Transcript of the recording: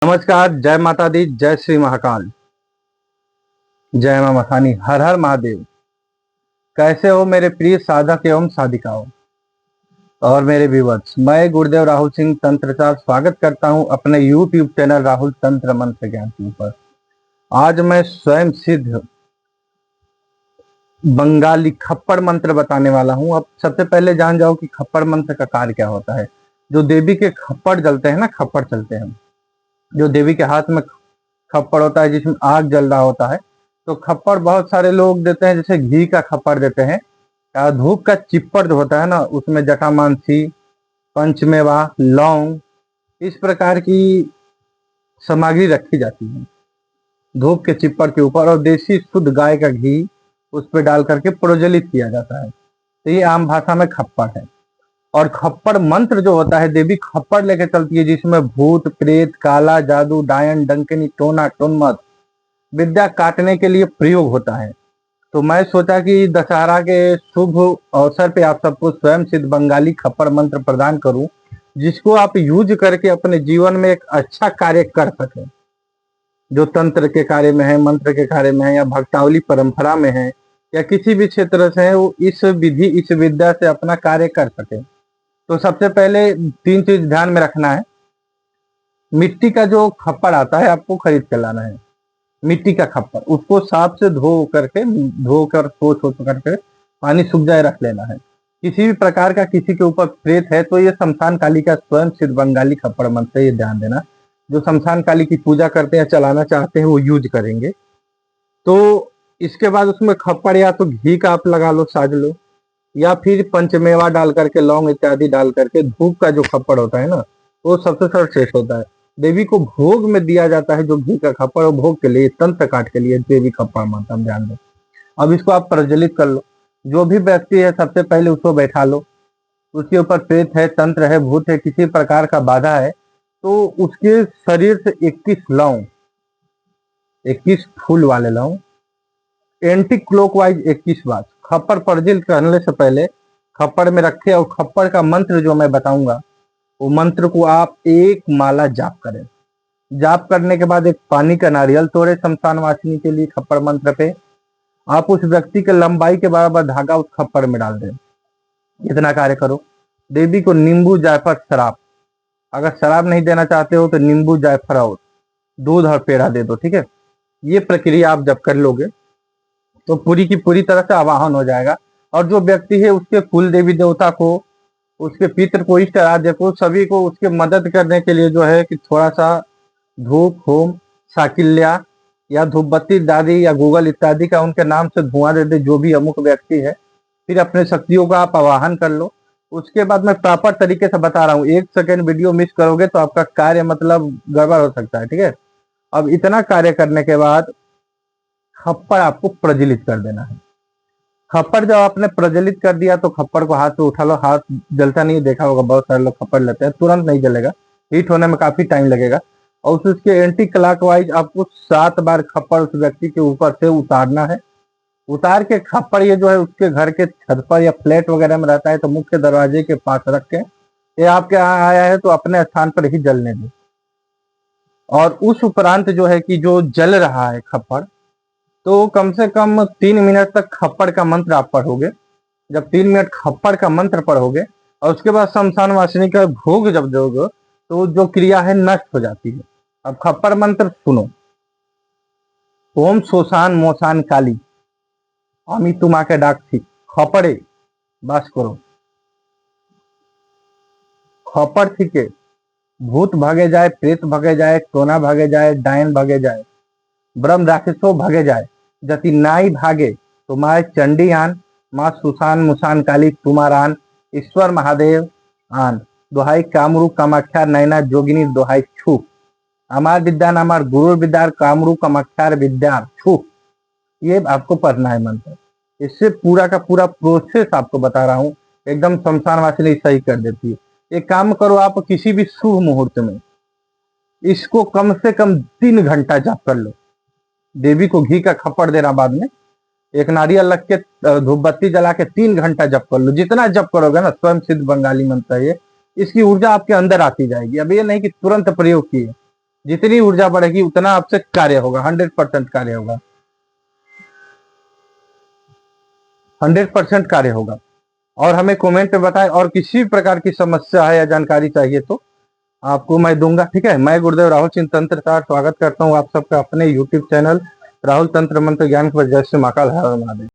नमस्कार, जय माता दी, जय श्री महाकाल, जय मां मखानी, हर हर महादेव। कैसे हो मेरे प्रिय साधक एवं साधिकाओं और मेरे व्यूअर्स। मैं गुरुदेव राहुल सिंह तंत्रचार स्वागत करता हूं अपने यूट्यूब चैनल राहुल तंत्र मंत्र ज्ञान के ऊपर। आज मैं स्वयं सिद्ध बंगाली खप्पड़ मंत्र बताने वाला हूं। अब सबसे पहले जान जाओ कि खप्पड़ मंत्र का कार्य क्या होता है। जो देवी के खप्पड़ जलते हैं ना, खप्पड़ चलते हैं, जो देवी के हाथ में खप्पड़ होता है जिसमें आग जल रहा होता है, तो खप्पड़ बहुत सारे लोग देते हैं। जैसे घी का खप्पड़ देते हैं, या धूप का चिप्पड़ जो होता है ना, उसमें जटामांसी, पंचमेवा, लौंग, इस प्रकार की सामग्री रखी जाती है धूप के चिप्पड़ के ऊपर, और देसी शुद्ध गाय का घी उस पर डाल करके प्रज्वलित किया जाता है। तो ये आम भाषा में खप्पड़ है। और खप्पड़ मंत्र जो होता है, देवी खप्पड़ लेके चलती है जिसमें भूत प्रेत, काला जादू, डायन, डंकनी, टोना, टोनमत विद्या काटने के लिए प्रयोग होता है। तो मैं सोचा कि दशहरा के शुभ अवसर पे आप सबको स्वयं सिद्ध बंगाली खप्पड़ मंत्र प्रदान करूं, जिसको आप यूज करके अपने जीवन में एक अच्छा कार्य कर सकें। जो तंत्र के कार्य में है, मंत्र के कार्य में है, या भक्तावली परंपरा में है, या किसी भी क्षेत्र से है, वो इस विधि, इस विद्या से अपना कार्य कर सके। तो सबसे पहले 3 चीज ध्यान में रखना है। मिट्टी का जो खप्पड़ आता है आपको खरीद के लाना है। मिट्टी का खप्पड़, उसको साफ से धोकर पोंछ करके पानी सूख जाए रख लेना है। किसी भी प्रकार का किसी के ऊपर प्रेत है तो ये शमशान काली का स्वयं सिद्ध बंगाली खप्पड़ मंत्र है, ये ध्यान देना। जो शमशान काली की पूजा करते हैं, चलाना चाहते हैं, वो यूज करेंगे। तो इसके बाद उसमें खप्पड़ या तो घी का आप लगा लो, साज लो, या फिर पंचमेवा डाल करके, लौंग इत्यादि डाल करके, धूप का जो खप्पड़ होता है ना, वो सबसे सर्वश्रेष्ठ होता है। देवी को भोग में दिया जाता है जो घी का खप्पड़, और भोग के लिए, तंत्र काट के लिए देवी खप्पड़ मंत्र हम ध्यान दो। अब इसको आप प्रज्वलित कर लो। जो भी व्यक्ति है सबसे पहले उसको बैठा लो। उसके ऊपर प्रेत है, तंत्र है, भूत है, किसी प्रकार का बाधा है, तो उसके शरीर से 21 लौंग, 21 फूल वाले लौंग, एंटी क्लॉकवाइज 21 बार खप्पड़ प्रज्वलित करने से पहले खप्पड़ में रखे, और खप्पड़ का मंत्र जो मैं बताऊंगा, वो मंत्र को आप एक माला जाप करें। जाप करने के बाद एक पानी का नारियल तोड़े शमशान वासिनी के लिए खप्पड़ मंत्र पे। आप उस व्यक्ति के लंबाई के बराबर धागा उस खप्पड़ में डाल दें। इतना कार्य करो। देवी को नींबू, जायफल, शराब, अगर शराब नहीं देना चाहते हो तो नींबू, जायफल और दूध और पेड़ा दे दो, ठीक है। ये प्रक्रिया आप जब कर लोगे तो पूरी की पूरी तरह से आवाहन हो जाएगा। और जो व्यक्ति है उसके कुल देवी देवता को, उसके पितृ को, इष्ट आराध्य को, सभी को उसके मदद करने के लिए जो है कि थोड़ा सा धूप, होम, साकिल्या या धूपबत्ती दादी या गूगल इत्यादि का उनके नाम से धुआं दे दे, जो भी अमुक व्यक्ति है। फिर अपने शक्तियों का आप आवाहन कर लो। उसके बाद मैं प्रॉपर तरीके से बता रहा हूँ, 1 सेकेंड वीडियो मिस करोगे तो आपका कार्य मतलब गड़बड़ हो सकता है, ठीक है। अब इतना कार्य करने के बाद खप्पड़ आपको प्रज्वलित कर देना है। खप्पड़ जब आपने प्रज्वलित कर दिया तो खप्पड़ को हाथ से उठा लो। हाथ जलता नहीं, देखा होगा बहुत सारे लोग खप्पड़ लेते हैं, तुरंत नहीं जलेगा, हीट होने में काफी टाइम लगेगा। और उसके एंटी क्लॉकवाइज आपको 7 बार खप्पड़ उस व्यक्ति के ऊपर से उतारना है। उतार के खप्पड़ ये जो है उसके घर के छत पर या फ्लैट वगैरह में रहता है तो मुख्य दरवाजे के पास रख के, ये आपके यहाँ आया है तो अपने स्थान पर ही जलने दे। और उस उपरांत जो है कि जो जल रहा है खप्पड़, तो कम से कम 3 मिनट तक खप्पड़ का मंत्र आप पढ़ोगे। जब 3 मिनट खप्पड़ का मंत्र पढ़ोगे और उसके बाद शमशान वासिनी का भोग जब दोगे तो जो क्रिया है नष्ट हो जाती है। अब खप्पड़ मंत्र सुनो। ओम शोषान मोशान काली আমি তোমাকে ডাকছি खपड़े বাস करो। खपड़ থেকে भूत भागे जाए, प्रेत भागे जाए, टोना भागे जाए, डायन भागे जाए, ब्रह्म राक्षसो भागे जाए, जति नाई भागे तुम्हारे चंडी आन, माँ सुसान मुसान काली तुम्हारान, ईश्वर महादेव आन, दोहाई कामरू कामाख्या नैना जोगिनी दोहाई छू, अमार विद्यान अमार गुरु विद्यार कामरू कामाख्यार विद्यार छू। ये आपको पढ़ना है मंत्र। इससे पूरा का पूरा प्रोसेस आपको बता रहा हूँ, एकदम शमशान वासिनी सही कर देती है। एक काम करो, आप किसी भी शुभ मुहूर्त में इसको कम से कम 3 घंटा जाप कर लो। देवी को घी का खप्पड़ देना, बाद में एक नारियल रख के धूप बत्ती जला के 3 घंटा जप कर लो। जितना जप करोगे ना, स्वयं सिद्ध बंगाली मंत्र है ये, इसकी ऊर्जा आपके अंदर आती जाएगी। अब ये नहीं कि तुरंत प्रयोग किए, जितनी ऊर्जा बढ़ेगी उतना आपसे कार्य होगा, 100% कार्य होगा, 100% कार्य होगा। और हमें कमेंट में बताएं, और किसी प्रकार की समस्या है या जानकारी चाहिए तो आपको मैं दूंगा। ठीक है, मैं गुरुदेव राहुल चिंतन स्वागत करता हूँ आप सबका अपने यूट्यूब चैनल राहुल तंत्र मंत्र ज्ञान पर। जय श्री महाकाल, हर हर महादेव।